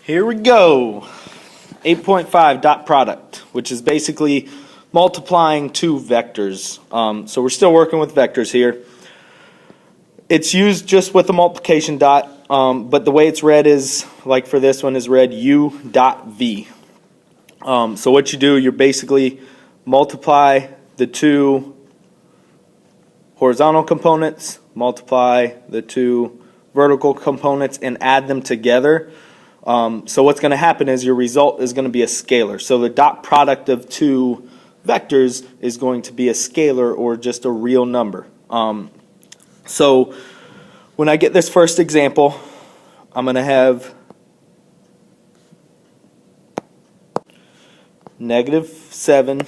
Here we go. 8.5 dot product, which is basically multiplying two vectors. So we're still working with vectors here. It's used just with the multiplication dot, but the way it's read is, like for this one, is read u dot v. So what you do, you basically multiply the two horizontal components, multiply the two vertical components, and add them together. So what's going to happen is your result is going to be a scalar. So the dot product of two vectors is going to be a scalar, or just a real number. So when I get this first example, I'm going to have -7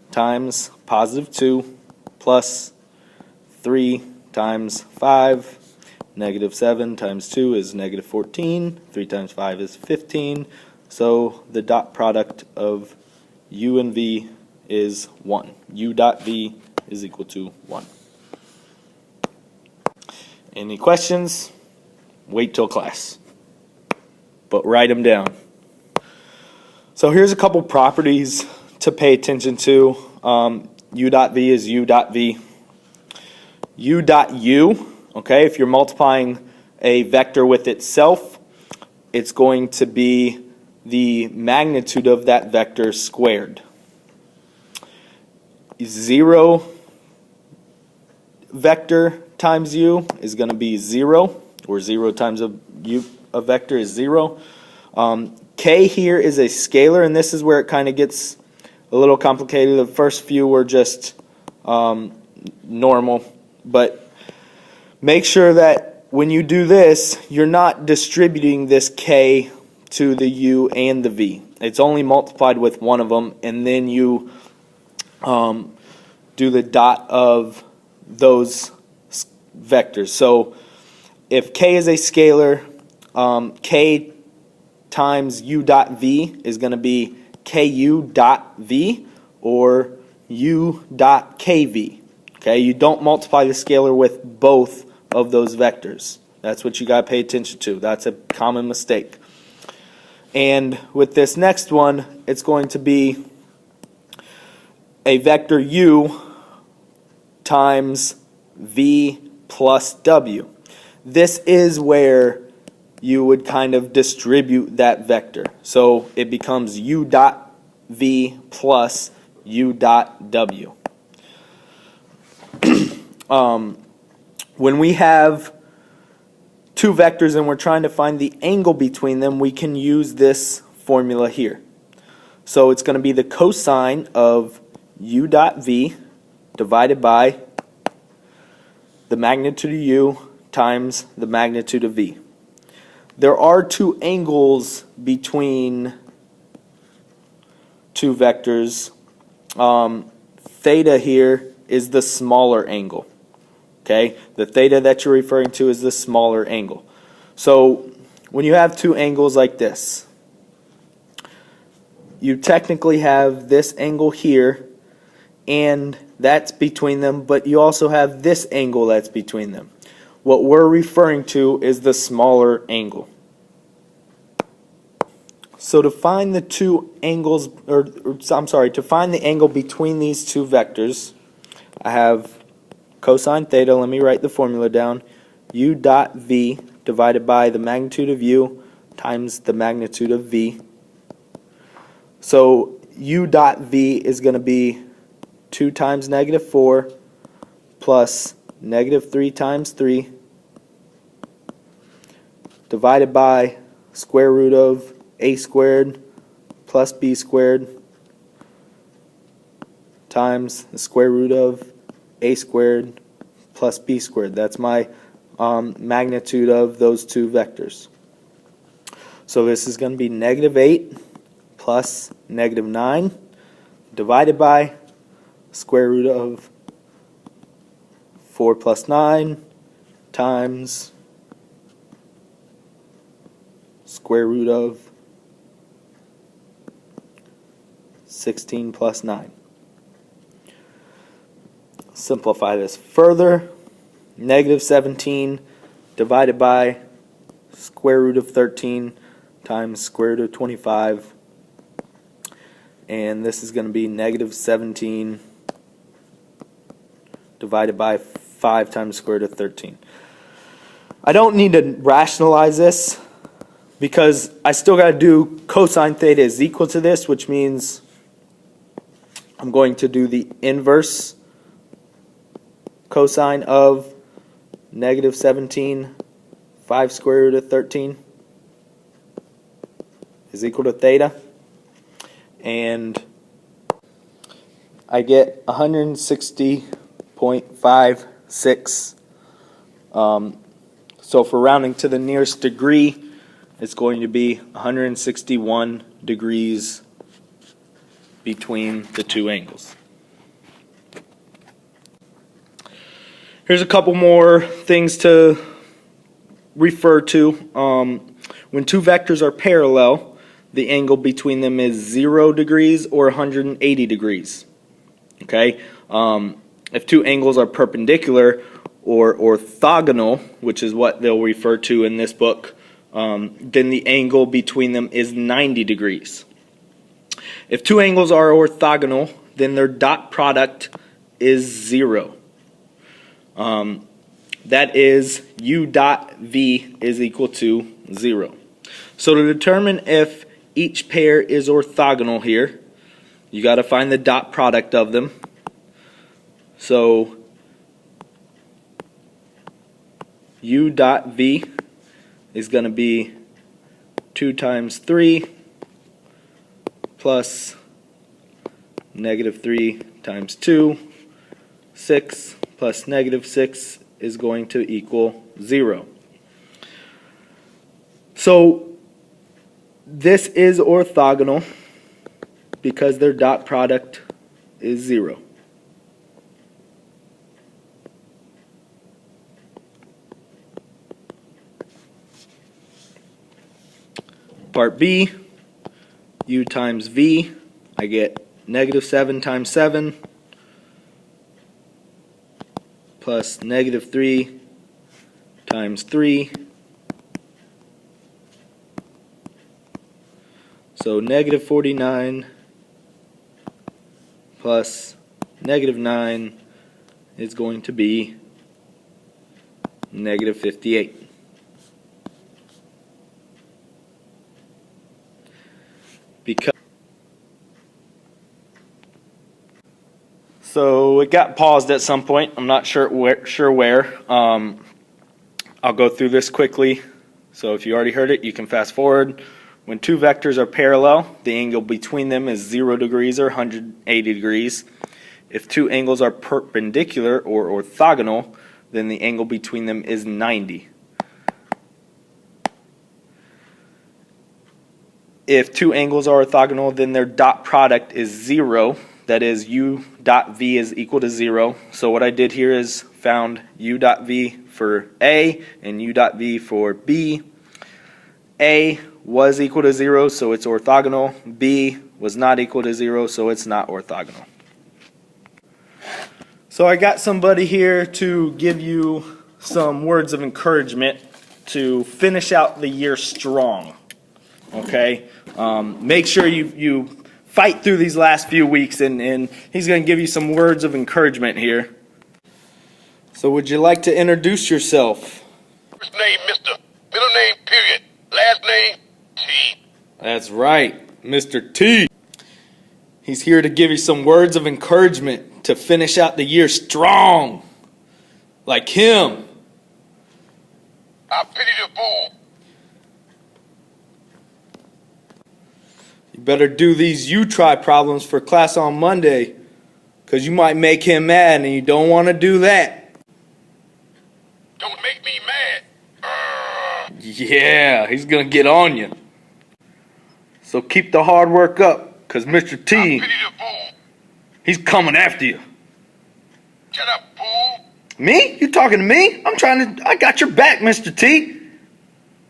times +2 plus 3 times 5. -7 times 2 is -14. 3 times 5 is 15. So the dot product of u and v is 1. U dot v is equal to 1. Any questions? Wait till class. But write them down. So here's a couple properties to pay attention to. U dot v is u dot v. U dot u, okay, if you're multiplying a vector with itself, it's going to be the magnitude of that vector squared. 0 vector times u is going to be 0, or 0 times a vector is 0. K here is a scalar, and this is where it kind of gets a little complicated. The first few were just normal, but make sure that when you do this, you're not distributing this k to the u and the v. It's only multiplied with one of them, and then you do the dot of those vectors. So if k is a scalar, k times u dot v is going to be ku dot v, or u dot kv. Okay, you don't multiply the scalar with both of those vectors. That's what you got to pay attention to. That's a common mistake. And with this next one, it's going to be a vector u times v plus w. This is where you would kind of distribute that vector. So it becomes u dot v plus u dot w. When we have two vectors and we're trying to find the angle between them, we can use this formula here. So it's going to be the cosine of u dot v divided by the magnitude of u times the magnitude of v. There are two angles between two vectors. Theta here is the smaller angle. Okay, the theta that you're referring to is the smaller angle. So when you have two angles like this, you technically have this angle here, and that's between them, but you also have this angle that's between them. What we're referring to is the smaller angle. So to find the two angles, to find the angle between these two vectors, I have cosine theta. Let me write the formula down. U dot v divided by the magnitude of u times the magnitude of v. So u dot v is going to be 2 times -4 plus -3 times 3 divided by square root of a squared plus b squared times the square root of a squared plus b squared. That's my magnitude of those two vectors. So this is going to be -8 plus -9 divided by square root of 4 plus 9 times square root of 16 plus 9. Simplify this further. -17 divided by square root of 13 times square root of 25. And this is going to be negative 17 divided by 5 times square root of 13. I don't need to rationalize this because I still got to do cosine theta is equal to this, which means I'm going to do the inverse cosine of negative 17, 5 square root of 13 is equal to theta. And I get 160.56. So for rounding to the nearest degree, it's going to be 161 degrees between the two angles. Here's a couple more things to refer to. When two vectors are parallel, the angle between them is 0 degrees or 180 degrees. Okay? If two angles are perpendicular or orthogonal, which is what they'll refer to in this book, then the angle between them is 90 degrees. If two angles are orthogonal, then their dot product is 0. That is u dot v is equal to 0. So to determine if each pair is orthogonal here, you got to find the dot product of them. So u dot v is going to be 2 times 3 plus negative 3 times 2, 6 plus negative 6 is going to equal 0. So this is orthogonal because their dot product is 0. Part B, u times v, I get negative 7 times 7 plus negative 3 times 3. So negative 49 plus negative 9 is going to be negative 58. So it got paused at some point. I'm not sure where. I'll go through this quickly. So if you already heard it, you can fast forward. When two vectors are parallel, the angle between them is 0 degrees or 180 degrees. If two angles are perpendicular or orthogonal, then the angle between them is 90. If two angles are orthogonal, then their dot product is 0. That is, u dot v is equal to 0. So what I did here is found u dot v for A and u dot v for B. A was equal to 0, so it's orthogonal. B was not equal to 0, so it's not orthogonal. So I got somebody here to give you some words of encouragement to finish out the year strong. Okay? Make sure you fight through these last few weeks, and he's going to give you some words of encouragement here. So would you like to introduce yourself? First name, Mr. Middle name, period. Last name, T. That's right, Mr. T. He's here to give you some words of encouragement to finish out the year strong. Like him. I pity the fool. You better do these U-Try problems for class on Monday, because you might make him mad, and you don't want to do that. Don't make me mad. Yeah, he's going to get on you. So keep the hard work up, because Mr. T, I pity the fool. he's coming after you. Shut up, fool. Me? You talking to me? I got your back, Mr. T.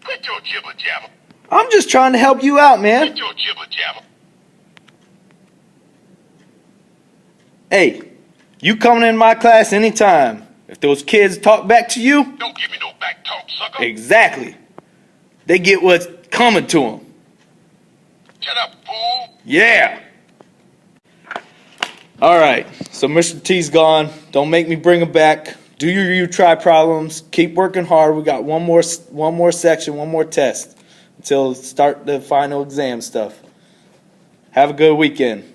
Quit your jibber jabber. I'm just trying to help you out, man. Quit your jibber jabber. Hey, you coming in my class anytime. If those kids talk back to you, Don't give me no back talk, sucker. exactly. they get what's coming to them. Shut up, fool. Yeah. All right. So Mr. T's gone. Don't make me bring him back. Do your try problems. Keep working hard. We got one more section, one more test until start the final exam stuff. Have a good weekend.